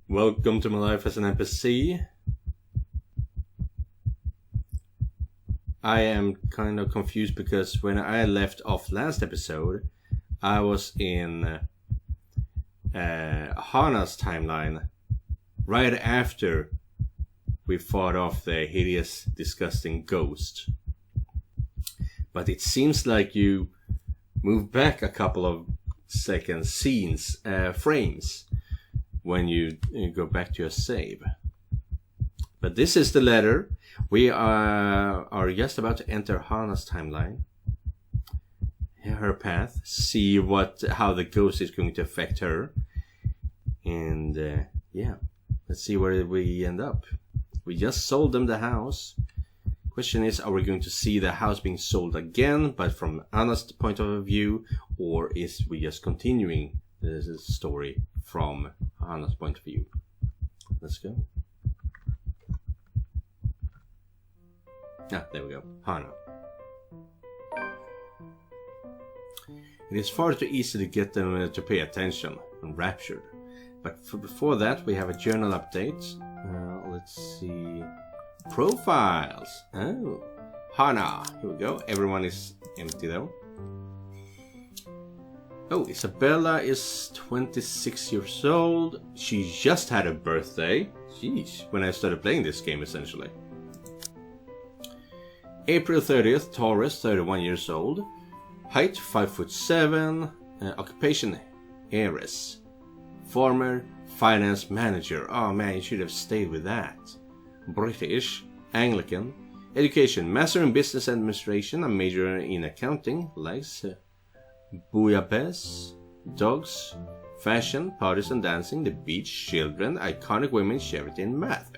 Welcome to my life as an NPC. I am kind of confused because when I left off last episode, I was in Hannah's timeline right after we fought off the hideous, disgusting ghost. But it seems like you moved back a couple of frames when you go back to your save. But this is the letter. We are just about to enter Hannah's timeline, her path, see how the ghost is going to affect her, and let's see where we end up. We just sold them the house. Question is, are we going to see the house being sold again, but from Anna's point of view, or is we just continuing the story from Hannah's point of view? Let's go. There we go. Hannah. It is far too easy to get them to pay attention. I'm raptured. But before that, we have a journal update. Let's see. Profiles. Oh, Hannah. Here we go. Everyone is empty though. Oh, Isabella is 26 years old. She just had a birthday. Jeez, when I started playing this game, essentially. April 30th, Taurus, 31 years old. Height, 5'7". Occupation, heiress. Former finance manager. Oh man, you should have stayed with that. British, Anglican. Education, Master in Business Administration, a major in accounting. Likes bouillabaisse, dogs, fashion, parties and dancing, the beach, children, iconic women, charity and math.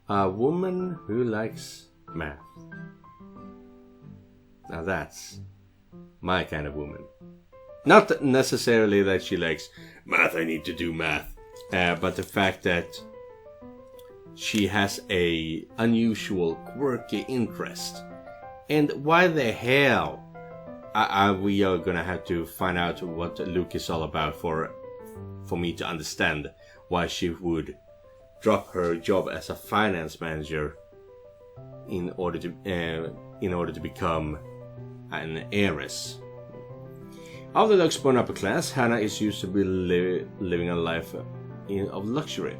A woman who likes math. Now that's my kind of woman. Not necessarily that she likes math, I need to do math, but the fact that she has a unusual, quirky interest. And why the hell we are gonna have to find out what Luke is all about for me to understand why she would drop her job as a finance manager in order to become an heiress. Although Luke's born upper class, Hannah is used to be living a life of luxury.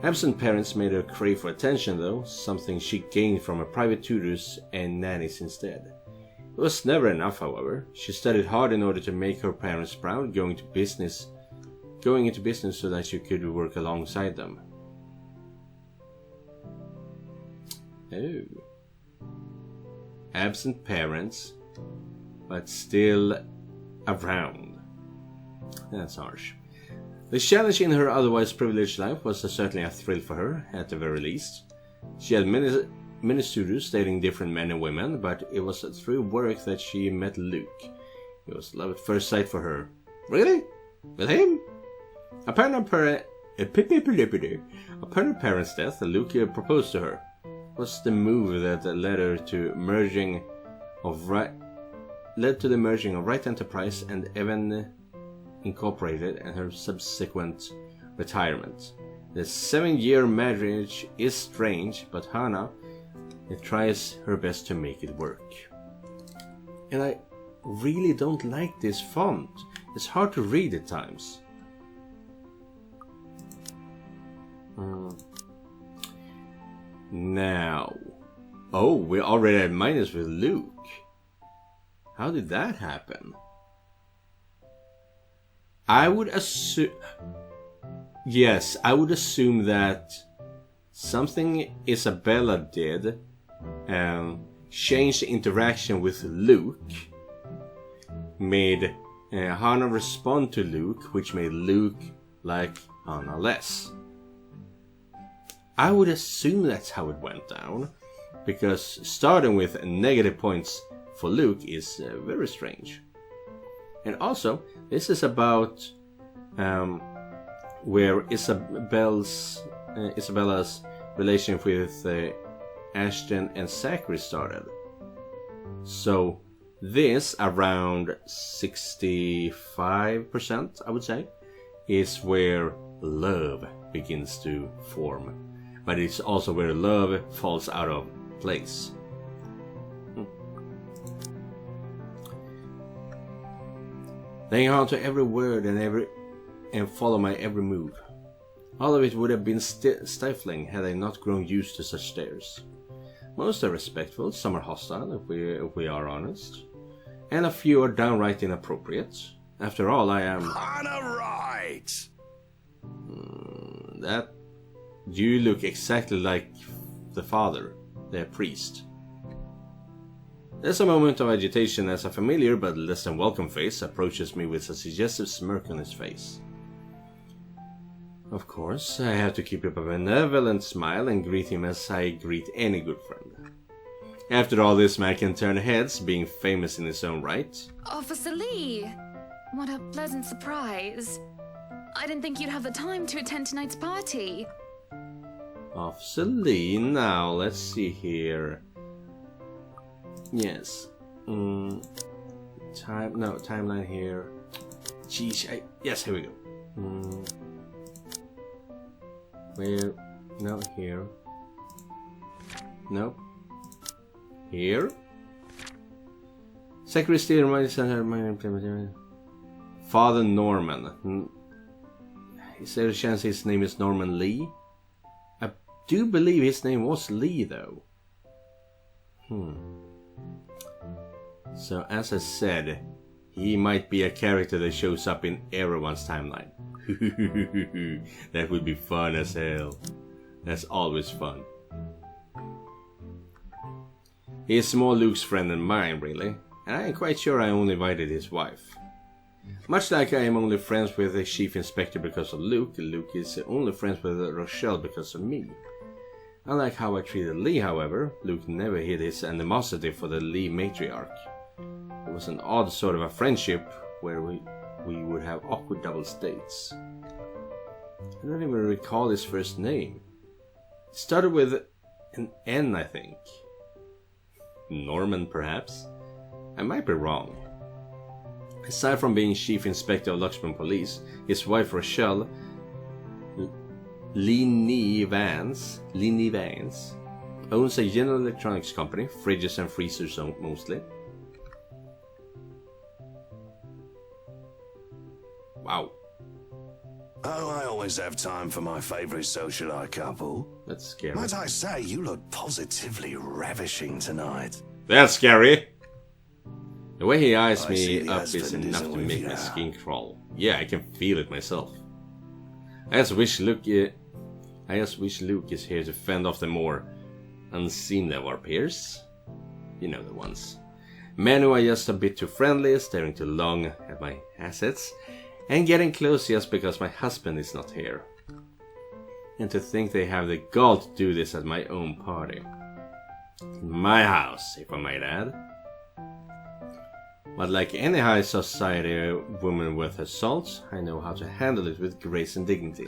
Absent parents made her crave for attention though, something she gained from her private tutors and nannies instead. It was never enough, however. She studied hard in order to make her parents proud, going into business so that she could work alongside them. Oh. Absent parents, but still around. That's harsh. The challenge in her otherwise privileged life was certainly a thrill for her, at the very least. She had many students dating different men and women, but it was through work that she met Luke. It was love at first sight for her. Really? With him? Upon her parents' death, Luke proposed to her. It was the move that led to the merging of Wright Enterprise and Evan Incorporated and her subsequent retirement. The 7-year marriage is strange, but Hannah tries her best to make it work. And I really don't like this font. It's hard to read at times. Now, we're already at minus with Luke. How did that happen? I would assume that something Isabella did changed the interaction with Luke, made Hannah respond to Luke, which made Luke like Hannah less. I would assume that's how it went down, because starting with negative points for Luke is very strange. And also, this is about where Isabella's relationship with Ashton and Zachary started. So This, around 65%, I would say, is where love begins to form. But it's also where love falls out of place. They hang on to every word and follow my every move. All of it would have been stifling had I not grown used to such stares. Most are respectful, some are hostile, if we are honest. And a few are downright inappropriate. After all, I am... Hannah Wright! That... You look exactly like the father, the priest. There's a moment of agitation as a familiar but less than welcome face approaches me with a suggestive smirk on his face. Of course, I have to keep up a benevolent smile and greet him as I greet any good friend. After all, this man can turn heads, being famous in his own right. Officer Lee! What a pleasant surprise. I didn't think you'd have the time to attend tonight's party. Officer Lee, now, let's see here. Yes. Timeline here. Jeez, yes, here we go. Where? No, here. Nope. Here. Sacristy reminds Father Norman. Is there a chance his name is Norman Lee? I do believe his name was Lee, though. So, as I said, he might be a character that shows up in everyone's timeline. That would be fun as hell. That's always fun. He is more Luke's friend than mine, really, and I am quite sure I only invited his wife. Much like I am only friends with the chief inspector because of Luke, Luke is only friends with Rochelle because of me. Unlike how I treated Lee, however, Luke never hid his animosity for the Lee matriarch. It was an odd sort of a friendship where we would have awkward double dates. I don't even recall his first name. It started with an N, I think. Norman, perhaps? I might be wrong. Aside from being Chief Inspector of Luxembourg Police, his wife Rochelle, Leanie Vance, owns a general electronics company, fridges and freezers mostly. Wow. Oh, I always have time for my favourite socialite couple. That's scary. Might I say, you look positively ravishing tonight. That's scary. The way he eyes me up is enough to make my skin crawl. Yeah, I can feel it myself. I just wish Luke is here to fend off the more unseemly of our peers. You know the ones. Men who are just a bit too friendly, staring too long at my assets, and getting close just because my husband is not here. And to think they have the gall to do this at my own party. In my house, if I might add. But like any high society woman worth her salt, I know how to handle it with grace and dignity.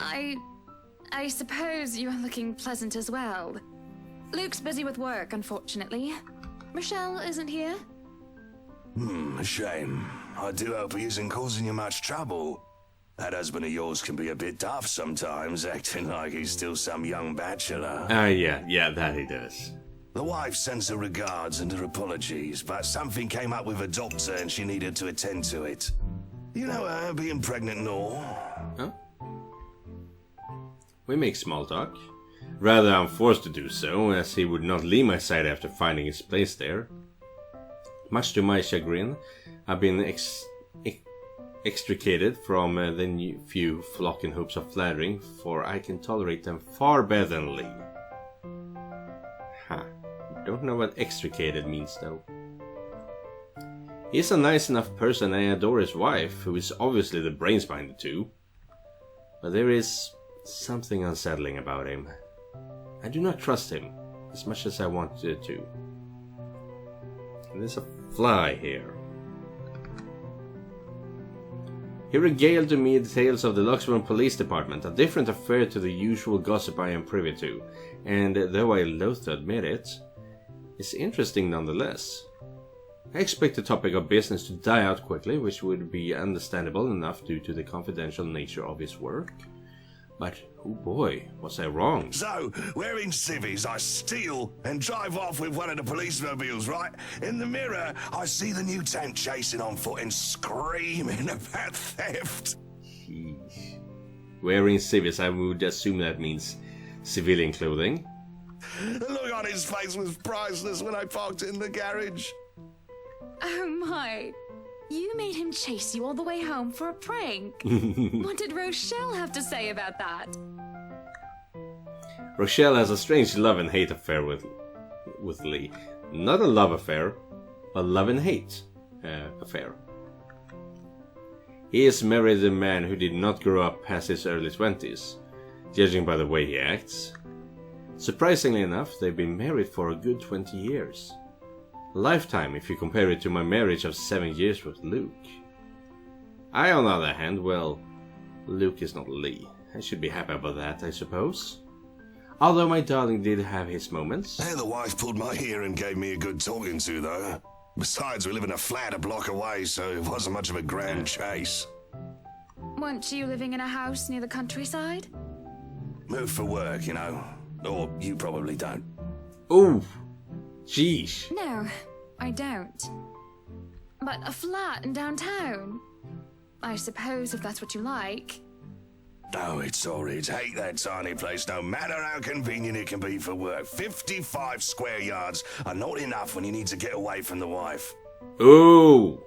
I suppose you are looking pleasant as well. Luke's busy with work, unfortunately. Michelle isn't here? A shame. I do hope he isn't causing you much trouble. That husband of yours can be a bit daft sometimes, acting like he's still some young bachelor. Yeah, that he does. The wife sends her regards and her apologies, but something came up with a doctor and she needed to attend to it. You know her, being pregnant and all. Huh? We make small talk. Rather, I'm forced to do so, as he would not leave my side after finding his place there. Much to my chagrin, I've been extricated from the few flock in hopes of flattering, for I can tolerate them far better than Lee. Don't know what extricated means, though. He's a nice enough person and I adore his wife, who is obviously the brains behind the two. But there is something unsettling about him. I do not trust him, as much as I want to. And there's a fly here. He regaled to me the tales of the Luxembourg Police Department, a different affair to the usual gossip I am privy to, and though I loathe to admit it, it's interesting nonetheless. I expect the topic of business to die out quickly, which would be understandable enough due to the confidential nature of his work. But, oh boy, was I wrong. So, wearing civvies, I steal and drive off with one of the police mobiles, right? In the mirror, I see the mutant chasing on foot and screaming about theft. Jeez. Wearing civvies, I would assume that means civilian clothing. The look on his face was priceless when I parked in the garage. Oh my. You made him chase you all the way home for a prank. What did Rochelle have to say about that? Rochelle has a strange love and hate affair with Lee. Not a love affair, a love and hate affair. He is married to a man who did not grow up past his early 20s, judging by the way he acts. Surprisingly enough, they've been married for a good 20 years. A lifetime if you compare it to my marriage of 7 years with Luke. I, on the other hand, well, Luke is not Lee. I should be happy about that, I suppose. Although my darling did have his moments. Hey, the wife pulled my ear and gave me a good talking to, though. Besides, we live in a flat a block away, so it wasn't much of a grand chase. Weren't you living in a house near the countryside? Moved for work, you know. Or you probably don't. Ooh, jeez. No, I don't. But a flat in downtown? I suppose if that's what you like. No, it's horrid. Hate that tiny place, no matter how convenient it can be for work. 55 square yards are not enough when you need to get away from the wife. Ooh.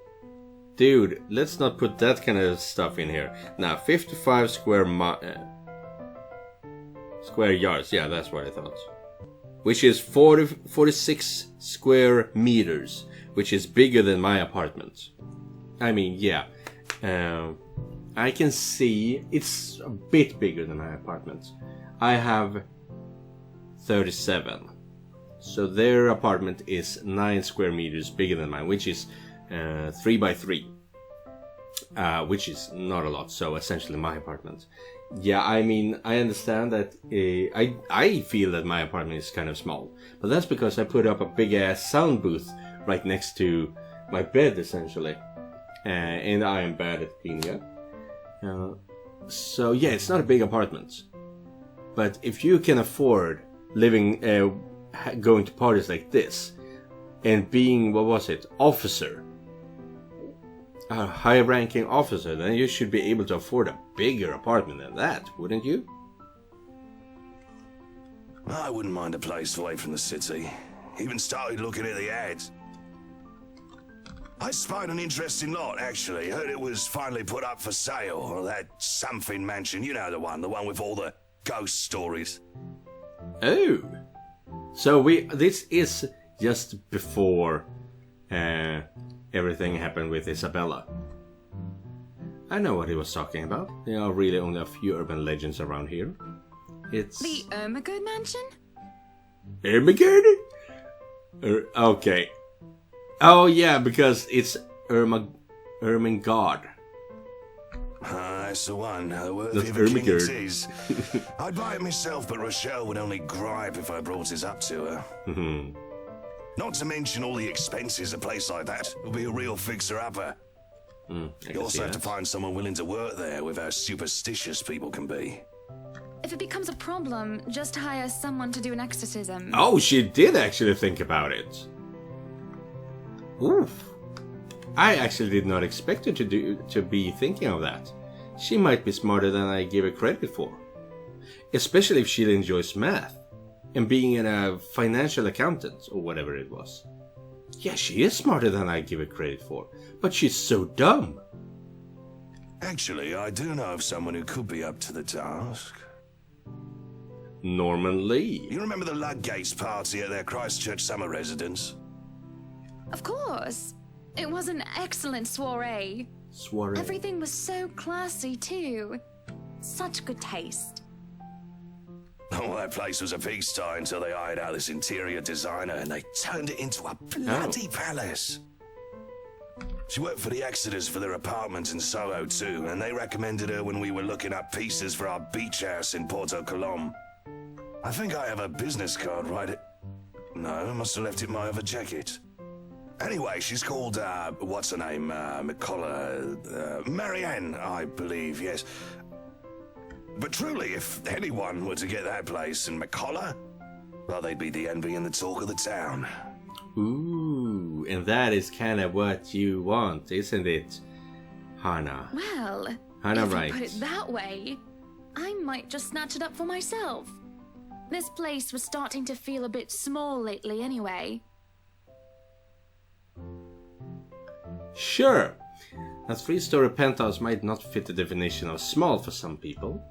Dude, let's not put that kind of stuff in here. Now, 55 square yards, yeah, that's what I thought. Which is 46 square meters, which is bigger than my apartment. I mean, yeah. I can see it's a bit bigger than my apartment. I have 37. So their apartment is 9 square meters bigger than mine, which is 3 by 3. Which is not a lot, so essentially my apartment. Yeah, I mean, I understand that I feel that my apartment is kind of small. But that's because I put up a big ass sound booth right next to my bed, essentially. And I am bad at cleaning up. So yeah, it's not a big apartment. But if you can afford living, going to parties like this, and being, what was it, officer, a high-ranking officer, then you should be able to afford a bigger apartment than that, wouldn't you? I wouldn't mind a place away from the city. Even started looking at the ads. I spied an interesting lot, actually. Heard it was finally put up for sale. Or that something mansion, you know the one with all the ghost stories. Oh, so this is just before everything happened with Isabella. I know what he was talking about. There are really only a few urban legends around here. It's The Ermengard Mansion? Ermengard? Okay. Oh yeah, because it's Ermengard. That's the one. That's King it Ermengard. is. I'd buy it myself, but Rochelle would only gripe if I brought it up to her. Not to mention all the expenses a place like that. It'll be a real fixer-upper. You also have to find someone willing to work there with how superstitious people can be. If it becomes a problem, just hire someone to do an exorcism. Oh, she did actually think about it. Oof. I actually did not expect her to be thinking of that. She might be smarter than I give her credit for. Especially if she enjoys math. And being a financial accountant, or whatever it was. Yeah, she is smarter than I give her credit for. But she's so dumb. Actually, I do know of someone who could be up to the task. Norman Lee. You remember the Ludgates party at their Christchurch summer residence? Of course. It was an excellent soiree. Soiree. Everything was so classy, too. Such good taste. Oh, that place was a pigsty until they hired out this interior designer and they turned it into a bloody palace. She worked for the Exodus for their apartment in Soho too, and they recommended her when we were looking up pieces for our beach house in Porto Colom. I think I have a business card, right? No, I must have left it in my other jacket. Anyway, she's called, what's her name? McCullough, Marianne, I believe, yes. But truly, if anyone were to get that place in McCullough, well, they'd be the envy and the talk of the town. Ooh, and that is kind of what you want, isn't it, Hannah? Well, Hannah if Wright. you put it that way, I might just snatch it up for myself. This place was starting to feel a bit small lately anyway. Sure, a 3-story penthouse might not fit the definition of small for some people.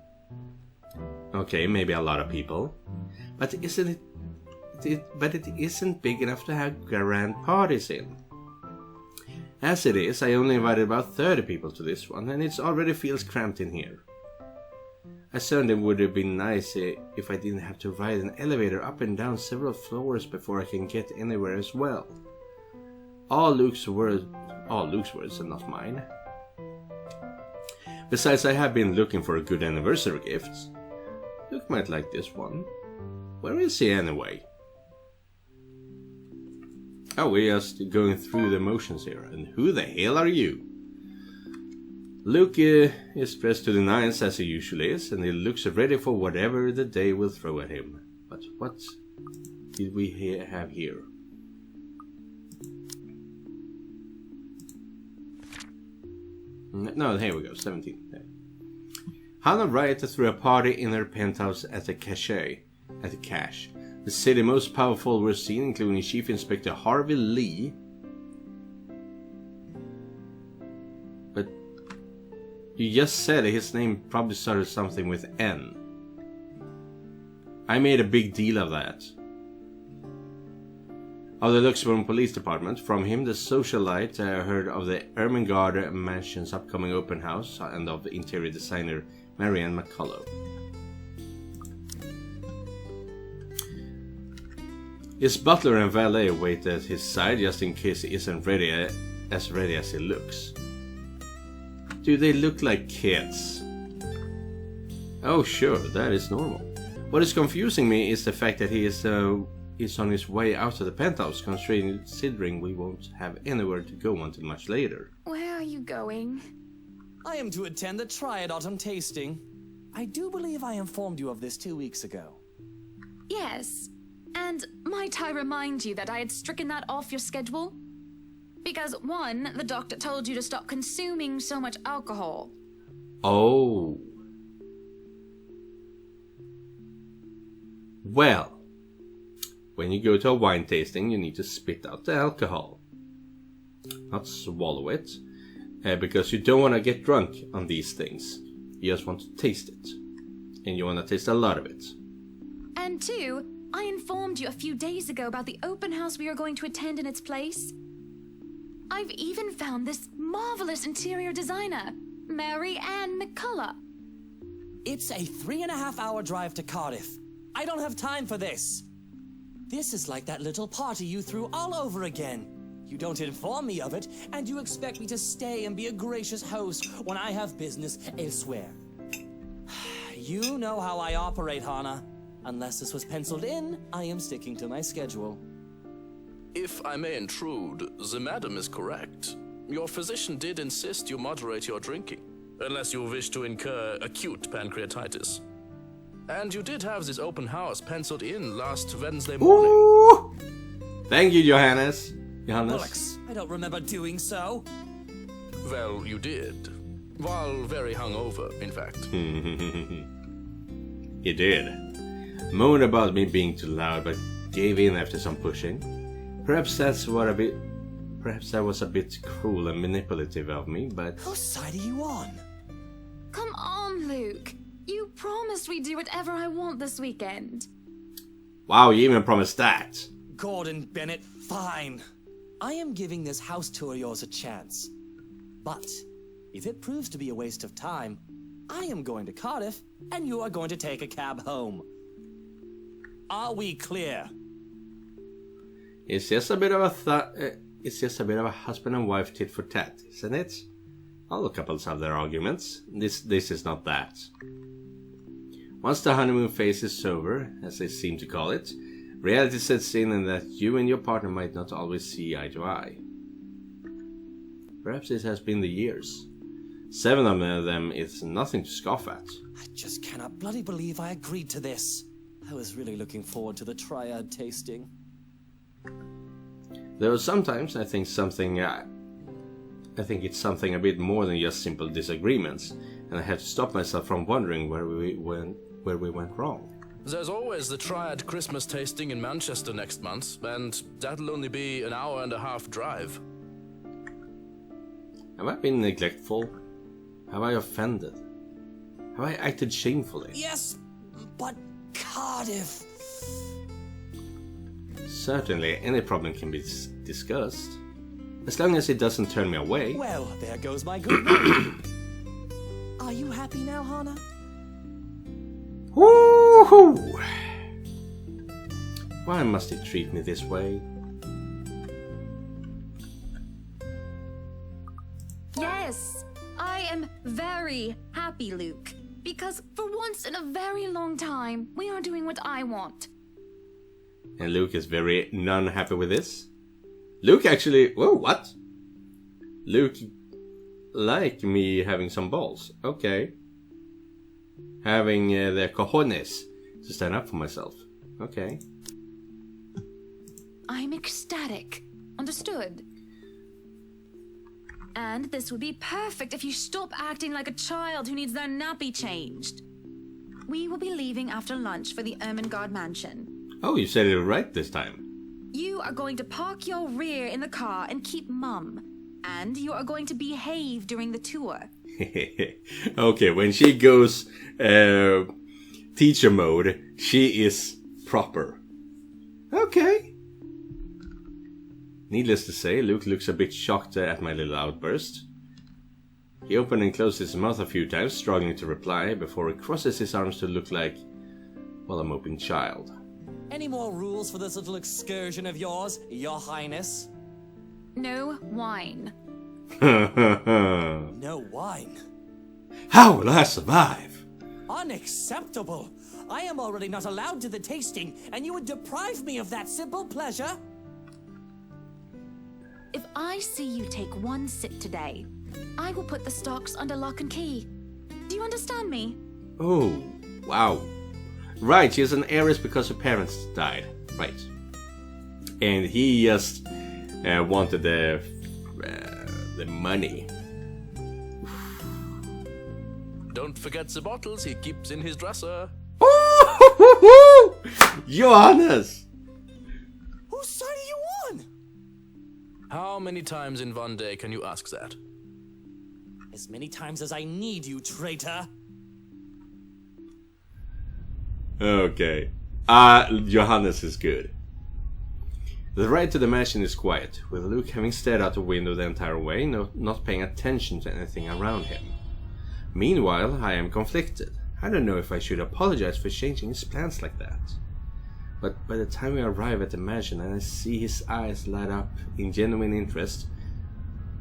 Okay, maybe a lot of people. But isn't it isn't big enough to have grand parties in. As it is, I only invited about 30 people to this one, and it already feels cramped in here. I certainly would have been nice if I didn't have to ride an elevator up and down several floors before I can get anywhere as well. All Luke's words and not mine. Besides, I have been looking for a good anniversary gift. Luke might like this one. Where is he anyway? Oh, we're just going through the motions here. And who the hell are you? Luke is dressed to the nines as he usually is, and he looks ready for whatever the day will throw at him. But what did we have here? No, here we go, 17. There. Hannah Wright threw a party in her penthouse at the cache. The city's most powerful were seen, including Chief Inspector Harvey Lee. But you just said his name probably started something with N. I made a big deal of that. Of the Luxembourg Police Department, from him the socialite heard of the Ermengard Mansion's upcoming open house and of the interior designer Marianne McCullough. His butler and valet wait at his side just in case he isn't as ready as he looks. Do they look like kids? Oh sure, that is normal. What is confusing me is the fact that he is on his way out of the penthouse, considering we won't have anywhere to go until much later. Where are you going? I am to attend the Triad Autumn Tasting. I do believe I informed you of this 2 weeks ago. Yes. And might I remind you that I had stricken that off your schedule? Because 1, the doctor told you to stop consuming so much alcohol. Oh. Well, when you go to a wine tasting, you need to spit out the alcohol. Not swallow it. Because you don't want to get drunk on these things. You just want to taste it. And you want to taste a lot of it. And 2, I informed you a few days ago about the open house we are going to attend in its place. I've even found this marvelous interior designer, Marianne McCullough. It's a 3.5-hour drive to Cardiff. I don't have time for this. This is like that little party you threw all over again. You don't inform me of it, and you expect me to stay and be a gracious host when I have business elsewhere. You know how I operate, Hannah. Unless this was penciled in, I am sticking to my schedule. If I may intrude, the madam is correct. Your physician did insist you moderate your drinking, unless you wish to incur acute pancreatitis. And you did have this open house penciled in last Wednesday morning. Ooh! Thank you, Johannes. Alex, I don't remember doing so. Well, you did. While very hungover, in fact. He did. Moaned about me being too loud, but gave in after some pushing. Perhaps that was a bit cruel and manipulative of me, but... Whose side are you on? Come on, Luke. You promised we'd do whatever I want this weekend. Wow, you even promised that. Gordon Bennett, fine. I am giving this house tour of yours a chance. But if it proves to be a waste of time, I am going to Cardiff, and you are going to take a cab home. Are we clear? It's just a bit of a husband and wife tit for tat, isn't it? All the couples have their arguments. This is not that. Once the honeymoon phase is over, as they seem to call it, reality sets in and that you and your partner might not always see eye to eye. Perhaps it has been the years. 7 of them is nothing to scoff at. I just cannot bloody believe I agreed to this. I was really looking forward to the triad tasting. Though sometimes I think it's something a bit more than just simple disagreements, and I have to stop myself from wondering where we went wrong. There's always the Triad Christmas tasting in Manchester next month, and that'll only be an hour and a half drive. Have I been neglectful? Have I offended? Have I acted shamefully? Yes, but Cardiff... Certainly, any problem can be discussed. As long as it doesn't turn me away. Well, there goes my good name. Are you happy now, Hannah? Woohoo! Why must he treat me this way? Yes, I am very happy, Luke. Because for once in a very long time, we are doing what I want. And Luke is very non-happy with this. Luke actually... Whoa, what? Luke like me having some balls. Okay. Having the cojones to stand up for myself. Okay. I'm ecstatic. Understood? And this would be perfect if you stop acting like a child who needs their nappy changed. We will be leaving after lunch for the Ermengard Mansion. Oh, you said it right this time. You are going to park your rear in the car and keep mum. And you are going to behave during the tour. Okay, when she goes teacher mode, she is proper. Okay. Needless to say, Luke looks a bit shocked at my little outburst. He opened and closed his mouth a few times, struggling to reply, before he crosses his arms to look like, well, a moping child. Any more rules for this little excursion of yours, Your Highness? No wine. No wine? How will I survive? Unacceptable! I am already not allowed to the tasting, and you would deprive me of that simple pleasure? If I see you take one sip today, I will put the stocks under lock and key. Do you understand me? Oh, wow. Right, she's an heiress because her parents died. Right. And he just wanted the money. Don't forget the bottles he keeps in his dresser. Johannes! Whose side are you on? How many times in one day can you ask that? As many times as I need you, traitor. Okay. Johannes is good. The ride to the mansion is quiet, with Luke having stared out the window the entire way, not paying attention to anything around him. Meanwhile, I am conflicted. I don't know if I should apologize for changing his plans like that. But by the time we arrive at the mansion and I see his eyes light up in genuine interest,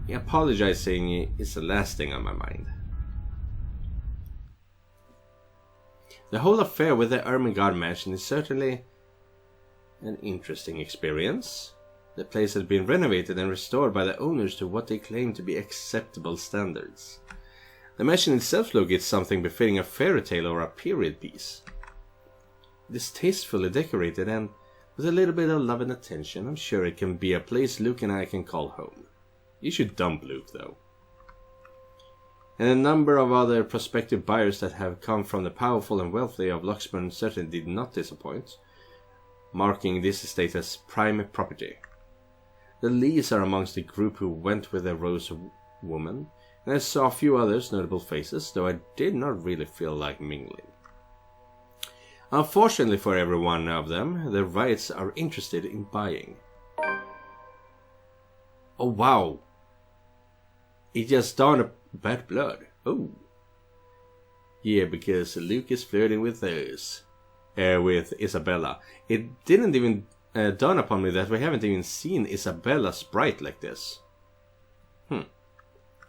apologizing is the last thing on my mind. The whole affair with the Ermengard Mansion is certainly an interesting experience. The place has been renovated and restored by the owners to what they claim to be acceptable standards. The mansion itself looks something befitting a fairy tale or a period piece. It is tastefully decorated, and with a little bit of love and attention, I'm sure it can be a place Luke and I can call home. You should dump Luke, though. And a number of other prospective buyers that have come from the powerful and wealthy of Luxburn certainly did not disappoint, marking this estate as prime property. The Lees are amongst the group who went with the Rose woman, and I saw a few others notable faces, though I did not really feel like mingling. Unfortunately for every one of them, the Wrights are interested in buying. Oh wow! It just dawned up bad blood. Oh. Yeah, because Luke is flirting with those. With Isabella. It didn't even dawn upon me that we haven't even seen Isabella sprite like this.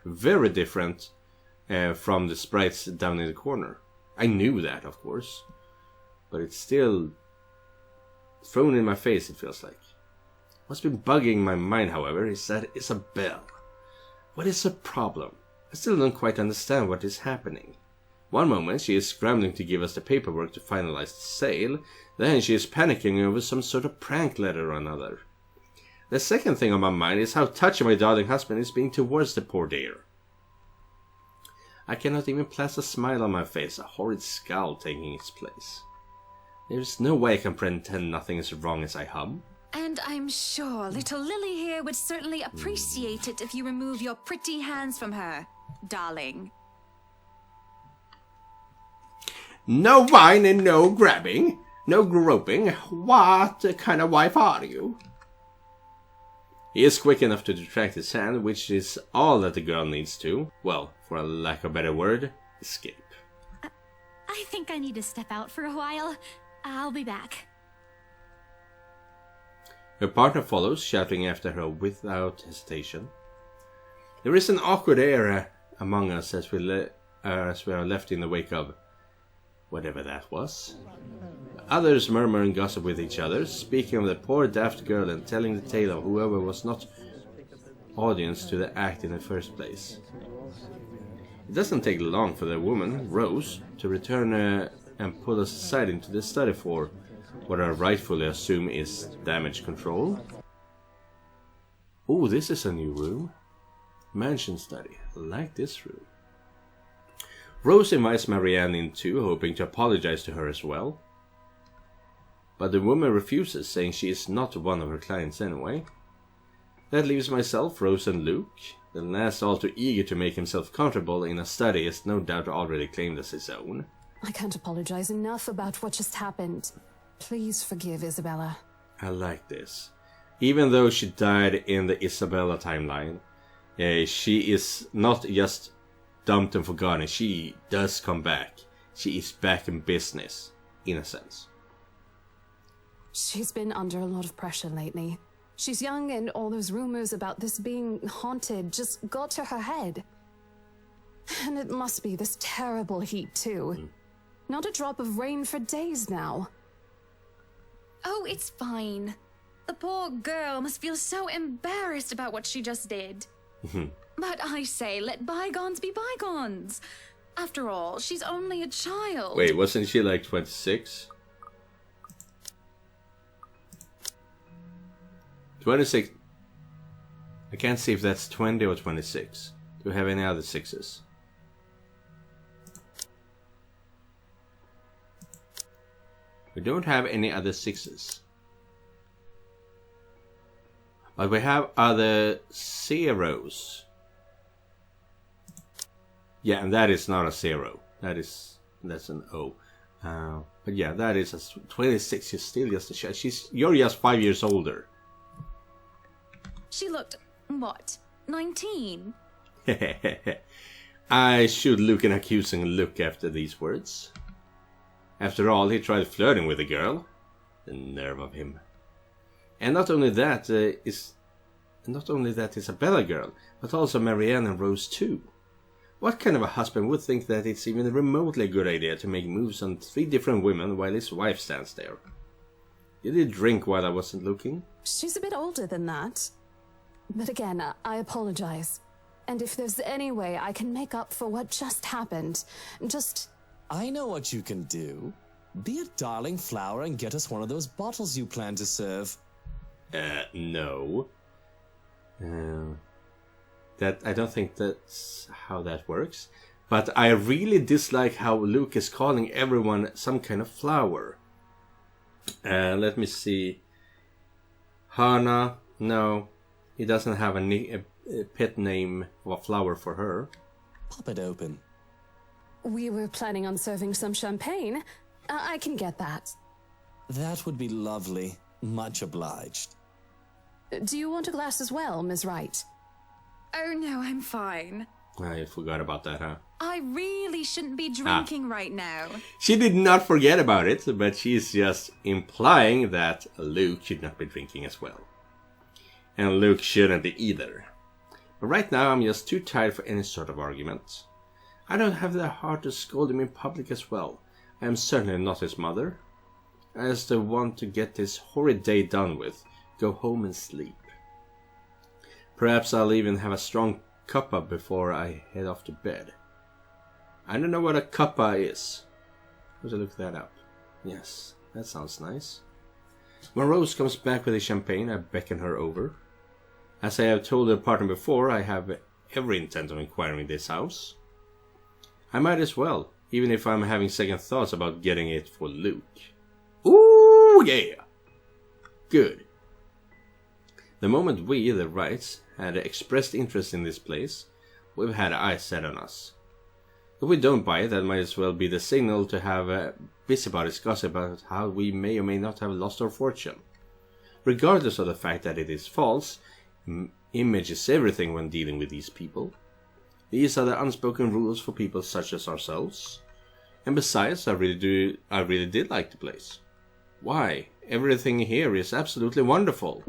Very different from the sprites down in the corner. I knew that, of course. But it's still thrown in my face, it feels like. What's been bugging my mind, however, is that Isabelle. What is the problem? I still don't quite understand what is happening. One moment she is scrambling to give us the paperwork to finalize the sale, then she is panicking over some sort of prank letter or another. The second thing on my mind is how touchy my darling husband is being towards the poor dear. I cannot even place a smile on my face, a horrid scowl taking its place. There is no way I can pretend nothing is wrong as I hum. And I'm sure little Lily here would certainly appreciate it if you remove your pretty hands from her, darling. No wine and no grabbing, no groping. What kind of wife are you? He is quick enough to retract his hand, which is all that the girl needs to, well, for a lack of a better word, escape. I think I need to step out for a while. I'll be back. Her partner follows, shouting after her without hesitation. There is an awkward air among us as we are left in the wake of whatever that was. Others murmur and gossip with each other, speaking of the poor daft girl and telling the tale of whoever was not audience to the act in the first place. It doesn't take long for the woman, Rose, to return and pull us aside into the study for what I rightfully assume is damage control. Oh, this is a new room. Mansion study. I like this room. Rose invites Marianne in too, hoping to apologize to her as well. But the woman refuses, saying she is not one of her clients anyway. That leaves myself, Rose and Luke. The last all too eager to make himself comfortable in a study is no doubt already claimed as his own. I can't apologize enough about what just happened. Please forgive Isabella. I like this. Even though she died in the Isabella timeline, she is not just dumped and forgotten. She does come back. She is back in business, in a sense. She's been under a lot of pressure lately. She's young and all those rumors about this being haunted just got to her head. And it must be this terrible heat too. Not a drop of rain for days now. Oh, it's fine. The poor girl must feel so embarrassed about what she just did. But I say, let bygones be bygones. After all, she's only a child. Wait, wasn't she like 26? 26. I can't see if that's 20 or 26. Do we have any other sixes? We don't have any other sixes. But we have other zeros. Yeah, and that is not a zero. That's an O. But yeah, that is a 26. You're still just a child. You're just 5 years older. She looked, what, 19? I should look an accusing look after these words. After all, he tried flirting with the girl. The nerve of him. And not only that Isabella girl, but also Marianne and Rose too. What kind of a husband would think that it's even remotely a good idea to make moves on 3 different women while his wife stands there? Did he drink while I wasn't looking? She's a bit older than that. But again, I apologize. And if there's any way I can make up for what just happened, just... I know what you can do. Be a darling flower and get us one of those bottles you plan to serve. No. That I don't think that's how that works. But I really dislike how Luke is calling everyone some kind of flower. Let me see. Hannah, no. He doesn't have a pet name of a flower for her. Pop it open. We were planning on serving some champagne. I can get that. That would be lovely. Much obliged. Do you want a glass as well, Ms. Wright? Oh no, I'm fine. I forgot about that, huh? I really shouldn't be drinking right now. She did not forget about it, but she's just implying that Luke should not be drinking as well. And Luke shouldn't either. But right now I'm just too tired for any sort of argument. I don't have the heart to scold him in public as well. I am certainly not his mother. I just want to get this horrid day done with, go home and sleep. Perhaps I'll even have a strong cuppa before I head off to bed. I don't know what a cuppa is. Let's look that up. Yes, that sounds nice. When Rose comes back with the champagne, I beckon her over. As I have told her partner before, I have every intent of acquiring this house. I might as well, even if I'm having second thoughts about getting it for Luke. Ooh, yeah! Good. The moment we, the Wrights, had expressed interest in this place, we've had eyes set on us. If we don't buy it, that might as well be the signal to have busybodies gossip about how we may or may not have lost our fortune. Regardless of the fact that it is false, image is everything when dealing with these people. These are the unspoken rules for people such as ourselves. And besides, I really did like the place. Why? Everything here is absolutely wonderful.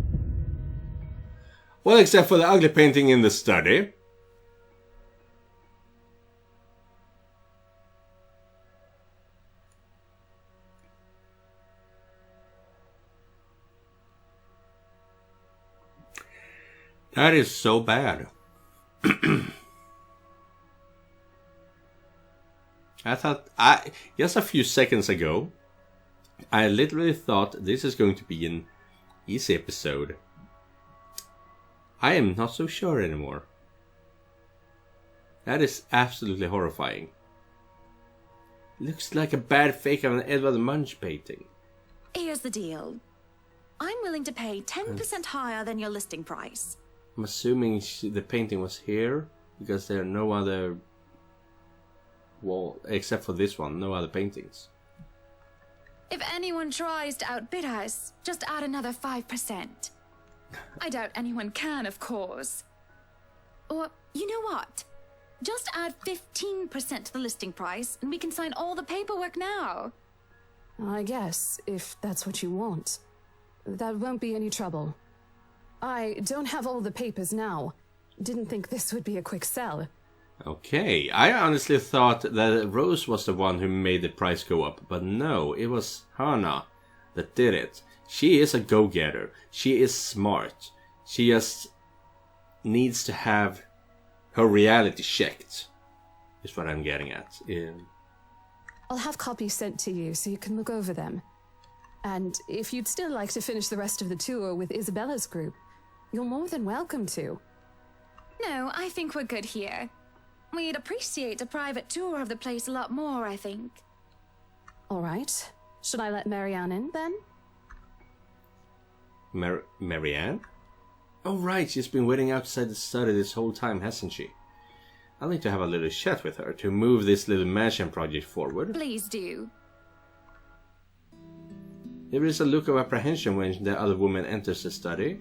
Well, except for the ugly painting in the study. That is so bad. Just a few seconds ago, I literally thought this is going to be an easy episode. I am not so sure anymore. That is absolutely horrifying. Looks like a bad fake of an Edvard Munch painting. Here's the deal. I'm willing to pay 10% higher than your listing price. I'm assuming the painting was here, because there are no other wall, except for this one, no other paintings. If anyone tries to outbid us, just add another 5%. I doubt anyone can, of course. Or, you know what? Just add 15% to the listing price, and we can sign all the paperwork now. I guess, if that's what you want. That won't be any trouble. I don't have all the papers now. Didn't think this would be a quick sell. Okay, I honestly thought that Rose was the one who made the price go up, but no, it was Hannah that did it. She is a go-getter. She is smart. She just needs to have her reality checked, is what I'm getting at. I'll have copies sent to you so you can look over them. And if you'd still like to finish the rest of the tour with Isabella's group, you're more than welcome to. No, I think we're good here. We'd appreciate a private tour of the place a lot more, I think. All right. Should I let Marianne in, then? Marianne? Oh right, she's been waiting outside the study this whole time, hasn't she? I'll need to have a little chat with her to move this little mansion project forward. Please do. There is a look of apprehension when the other woman enters the study.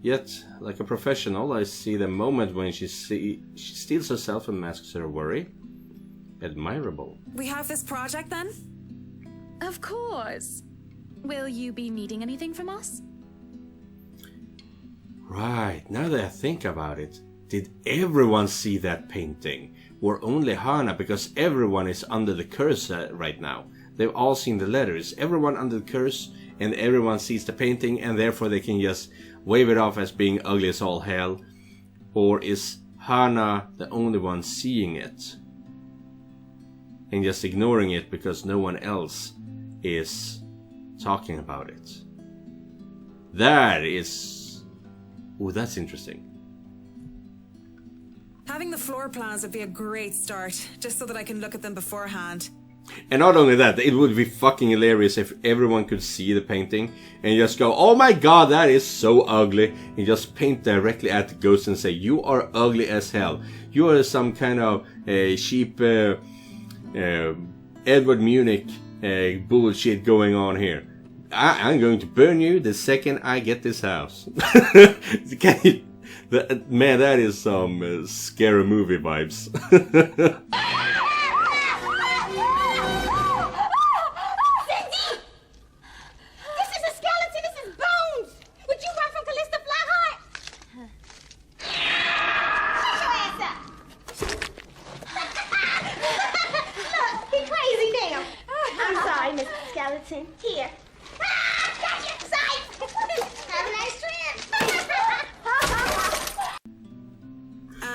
Yet, like a professional, I see the moment when she steels herself and masks her worry. Admirable. We have this project then? Of course. Will you be needing anything from us? Right, now that I think about it, did everyone see that painting? Or only Hannah, because everyone is under the curse right now. They've all seen the letters, everyone under the curse, and everyone sees the painting, and therefore they can just wave it off as being ugly as all hell. Or is Hannah the only one seeing it? And just ignoring it because no one else is talking about it. That is... oh, that's interesting. Having the floor plans would be a great start, just so that I can look at them beforehand. And not only that, it would be fucking hilarious if everyone could see the painting and just go, oh my god, that is so ugly, and just paint directly at the ghost and say, you are ugly as hell. You are some kind of cheap Edward Munich bullshit going on here. I'm going to burn you the second I get this house. Man, that is some scary movie vibes. Here. Gotcha, Scythe! Have a nice trip!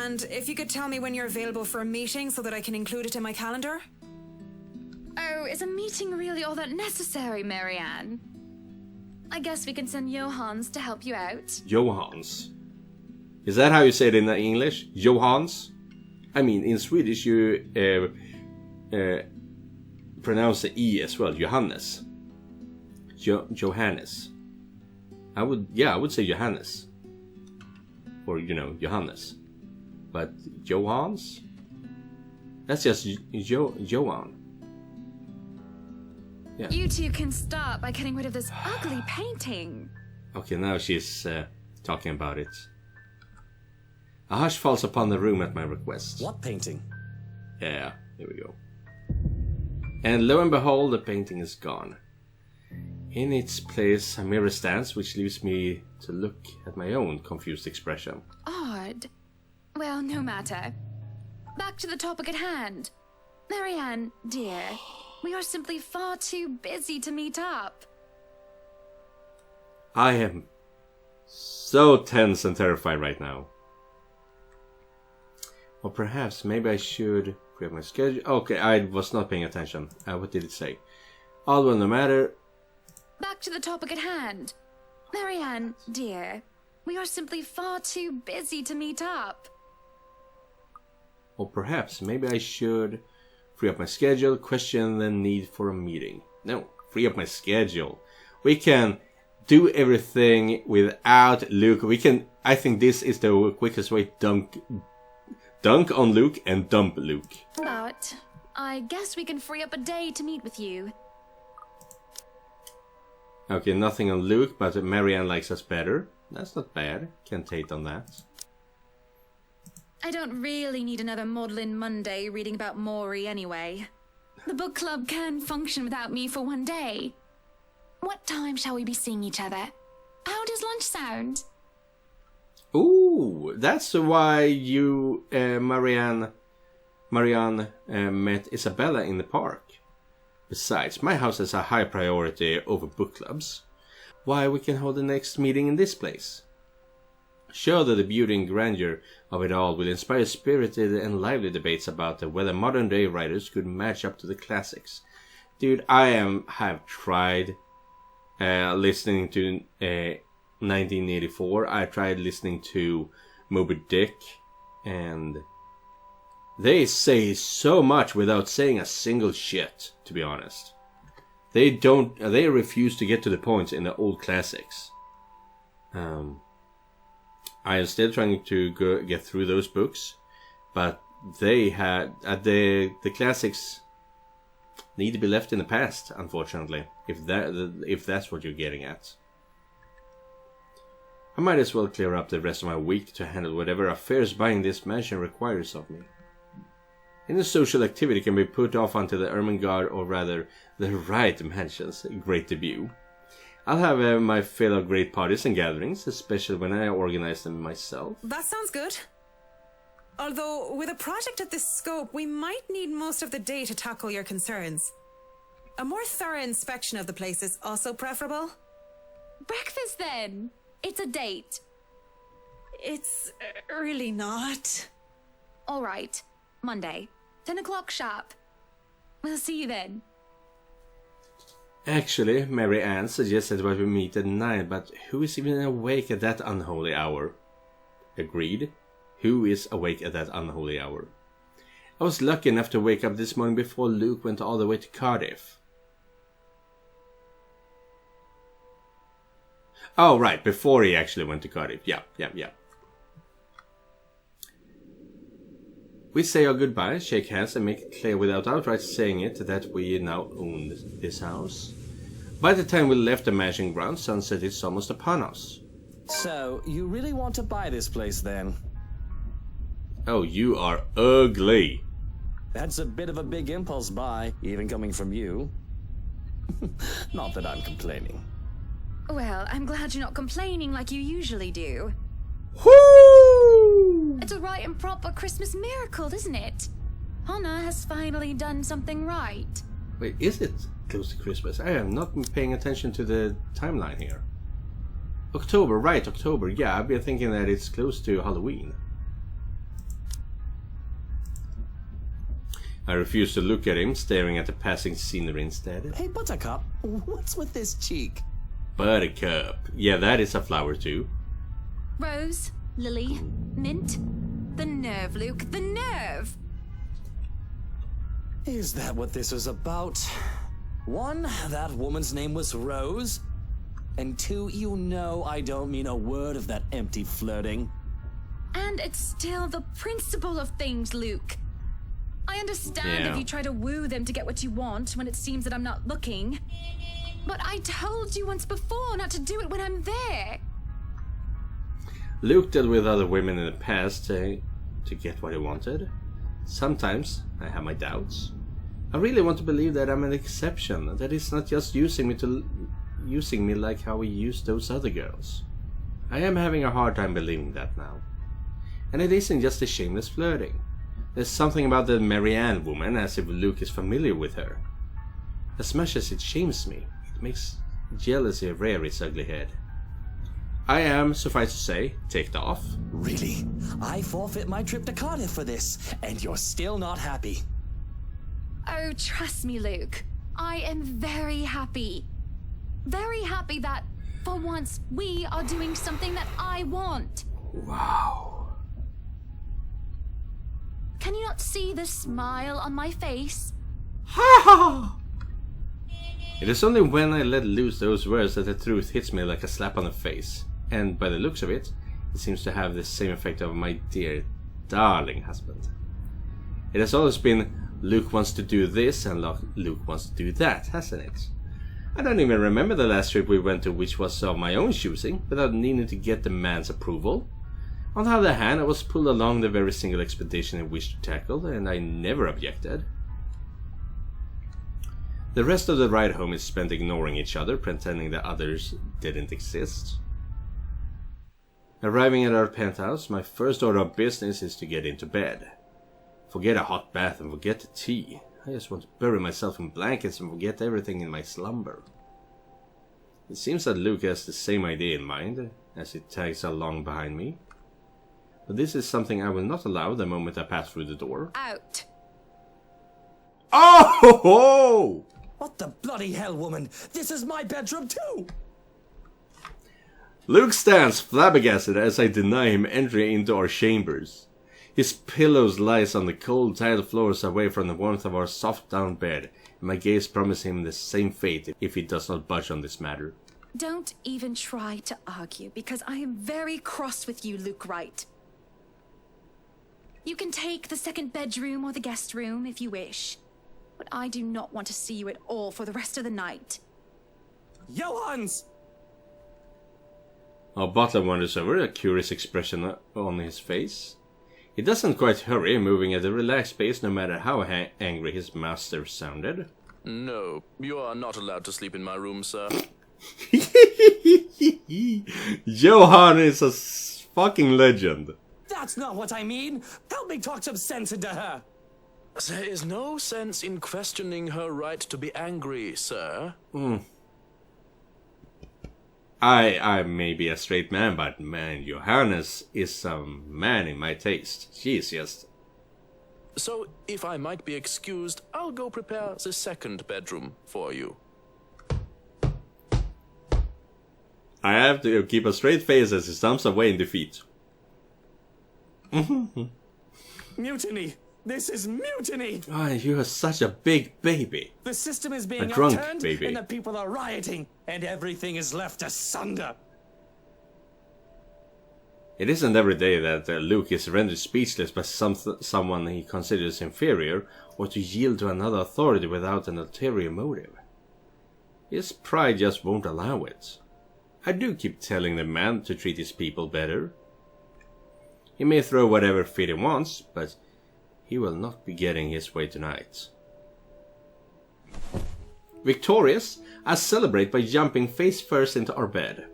And if you could tell me when you're available for a meeting so that I can include it in my calendar? Oh, is a meeting really all that necessary, Marianne? I guess we can send Johans to help you out. Johans. Is that how you say it in English? Johans? I mean, in Swedish you pronounce the E as well. Johannes. Johannes. I would say Johannes. Or, you know, Johannes. But Johans? That's just Johan. Yeah. You two can start by getting rid of this ugly painting. Okay, now she's talking about it. A hush falls upon the room at my request. What painting? Yeah, here we go. And lo and behold, the painting is gone. In its place, a mirror stands, which leaves me to look at my own confused expression. Odd. Well, no matter. Back to the topic at hand. Marianne, dear, we are simply far too busy to meet up. I am so tense and terrified right now. Or perhaps, maybe I should free up my schedule. Okay, I was not paying attention. What did it say? All will no matter. Back to the topic at hand. Marianne, dear, we are simply far too busy to meet up. Or perhaps, maybe I should free up my schedule, question the need for a meeting. No, free up my schedule. We can do everything without Luke. I think this is the quickest way to dunk on Luke and dump Luke. But I guess we can free up a day to meet with you. Okay, nothing on Luke, but Marianne likes us better. That's not bad. Can't hate on that. I don't really need another Maudlin Monday reading about Maury anyway. The book club can function without me for one day. What time shall we be seeing each other? How does lunch sound? Ooh, that's why you, Marianne, met Isabella in the park. Besides, my house has a high priority over book clubs. Why, we can hold the next meeting in this place. Sure that the beauty and grandeur of it all will inspire spirited and lively debates about whether modern day writers could match up to the classics. Dude, I have tried listening to 1984. I tried listening to Moby Dick, and they say so much without saying a single shit, to be honest. They refuse to get to the points in the old classics. I am still trying to get through those books, but they had the classics need to be left in the past, unfortunately, if that's what you're getting at. I might as well clear up the rest of my week to handle whatever affairs buying this mansion requires of me. Any social activity can be put off until the Ermengard, or rather, the Wright Mansion's great debut. I'll have my fill of great parties and gatherings, especially when I organize them myself. That sounds good. Although, with a project of this scope, we might need most of the day to tackle your concerns. A more thorough inspection of the place is also preferable. Breakfast then. It's a date. It's really not. All right. Monday, 10 o'clock sharp. We'll see you then. Actually, Mary Ann suggested that we meet at 9, but who is even awake at that unholy hour? Agreed. Who is awake at that unholy hour? I was lucky enough to wake up this morning before Luke went all the way to Cardiff. Oh, right, before he actually went to Cardiff. Yeah. We say our goodbyes, shake hands, and make it clear without outright saying it that we now own this house. By the time we left the mansion grounds, sunset is almost upon us. So, you really want to buy this place then? Oh, you are ugly. That's a bit of a big impulse buy, even coming from you. Not that I'm complaining. Well, I'm glad you're not complaining like you usually do. Whoo! It's a right and proper Christmas miracle, isn't it? Hannah has finally done something right. Wait, is it close to Christmas? I am not paying attention to the timeline here. October, right, October. Yeah, I've been thinking that it's close to Halloween. I refuse to look at him, staring at the passing scenery instead. Hey, Buttercup, what's with this cheek? Buttercup. Yeah, that is a flower too. Rose, lily, mint. The nerve, Luke, the nerve! Is that what this was about? 1, that woman's name was Rose. And 2, you know I don't mean a word of that empty flirting. And it's still the principle of things, Luke. I understand if you try to woo them to get what you want when it seems that I'm not looking. But I told you once before not to do it when I'm there. Luke dealt with other women in the past to get what he wanted. Sometimes I have my doubts. I really want to believe that I'm an exception, that he's not just using me like how he used those other girls. I am having a hard time believing that now. And it isn't just a shameless flirting. There's something about the Marianne woman, as if Luke is familiar with her. As much as it shames me, it makes jealousy rear its ugly head. I am, suffice to say, ticked off. Really? I forfeit my trip to Cardiff for this, and you're still not happy. Oh, trust me, Luke. I am very happy. Very happy that, for once, we are doing something that I want. Wow. Can you not see the smile on my face? Ha ha! It is only when I let loose those words that the truth hits me like a slap on the face. And by the looks of it, it seems to have the same effect on my dear, darling husband. It has always been Luke wants to do this and Luke wants to do that, hasn't it? I don't even remember the last trip we went to which was of my own choosing, without needing to get the man's approval. On the other hand, I was pulled along the very single expedition I wished to tackle, and I never objected. The rest of the ride home is spent ignoring each other, pretending that others didn't exist. Arriving at our penthouse, my first order of business is to get into bed. Forget a hot bath and forget the tea. I just want to bury myself in blankets and forget everything in my slumber. It seems that Luke has the same idea in mind, as he tags along behind me. But this is something I will not allow the moment I pass through the door. Out. Oh ho ho! What the bloody hell, woman? This is my bedroom too! Luke stands flabbergasted as I deny him entry into our chambers. His pillows lies on the cold tiled floors away from the warmth of our soft down bed, and my gaze promises him the same fate if he does not budge on this matter. Don't even try to argue, because I am very cross with you, Luke Wright. You can take the second bedroom or the guest room if you wish, but I do not want to see you at all for the rest of the night. Johans! Our butler wanders over, a curious expression on his face. He doesn't quite hurry, moving at a relaxed pace no matter how angry his master sounded. No, you are not allowed to sleep in my room, sir. Johan is a fucking legend. That's not what I mean! Help me talk some sense into her! There is no sense in questioning her right to be angry, sir. I may be a straight man, but man, Johannes is a man in my taste. She is just... So, if I might be excused, I'll go prepare the second bedroom for you. I have to keep a straight face as he stumps away in defeat. Mutiny! This is mutiny! Oh, you are such a big baby. The system is being drunk upturned, baby. and the people are rioting, and everything is left asunder. It isn't every day that Luke is rendered speechless by someone he considers inferior, or to yield to another authority without an ulterior motive. His pride just won't allow it. I do keep telling the man to treat his people better. He may throw whatever fit he wants, but he will not be getting his way tonight. Victorious, I celebrate by jumping face first into our bed.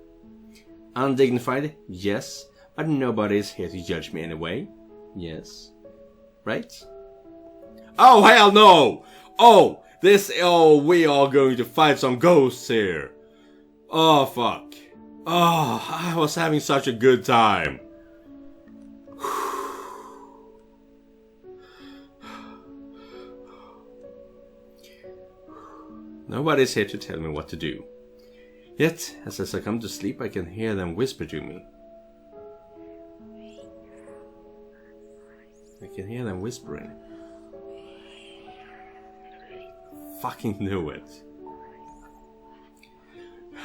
Undignified, yes, but nobody is here to judge me anyway. Yes. Right? Oh, hell no! Oh, we are going to fight some ghosts here. Oh, fuck. Oh, I was having such a good time. Nobody's here to tell me what to do. Yet, as I succumb to sleep, I can hear them whisper to me. I can hear them whispering. Fucking knew it.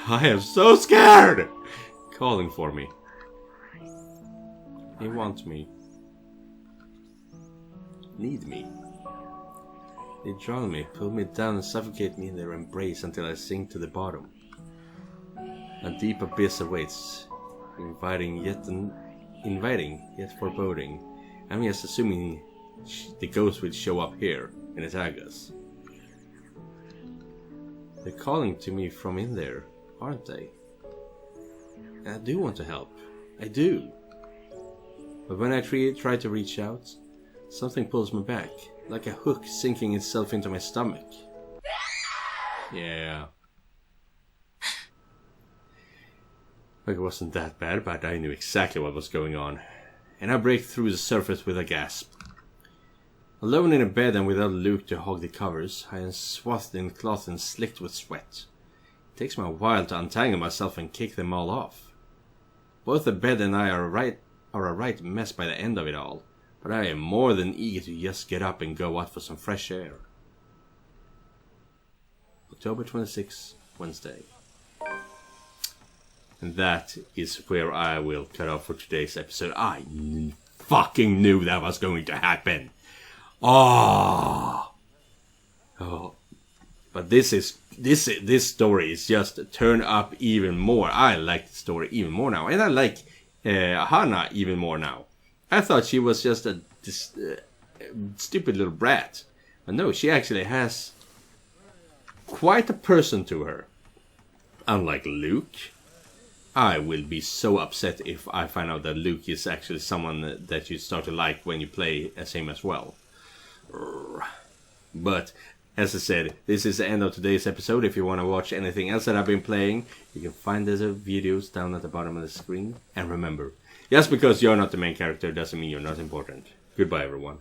I am so scared! Calling for me. They want me. Need me. They drown me, pull me down and suffocate me in their embrace until I sink to the bottom. A deep abyss awaits, inviting yet foreboding. I'm just assuming the ghost will show up here and attack us. They're calling to me from in there, aren't they? I do want to help. I do. But when I try to reach out, something pulls me back, like a hook sinking itself into my stomach. Yeah. It wasn't that bad, but I knew exactly what was going on. And I break through the surface with a gasp. Alone in a bed and without Luke to hog the covers, I am swathed in cloth and slicked with sweat. It takes me a while to untangle myself and kick them all off. Both the bed and I are a right mess by the end of it all, but I am more than eager to just get up and go out for some fresh air. October 26th, Wednesday. And that is where I will cut off for today's episode. I fucking knew that was going to happen. Oh. But this story is just turned up even more. I like the story even more now, and I like Hannah even more now. I thought she was just a stupid little brat, but no, she actually has quite a person to her. Unlike Luke. I will be so upset if I find out that Luke is actually someone that you start to like when you play as him as well. But, as I said, this is the end of today's episode. If you want to watch anything else that I've been playing, you can find those videos down at the bottom of the screen. And remember, just because you're not the main character doesn't mean you're not important. Goodbye, everyone.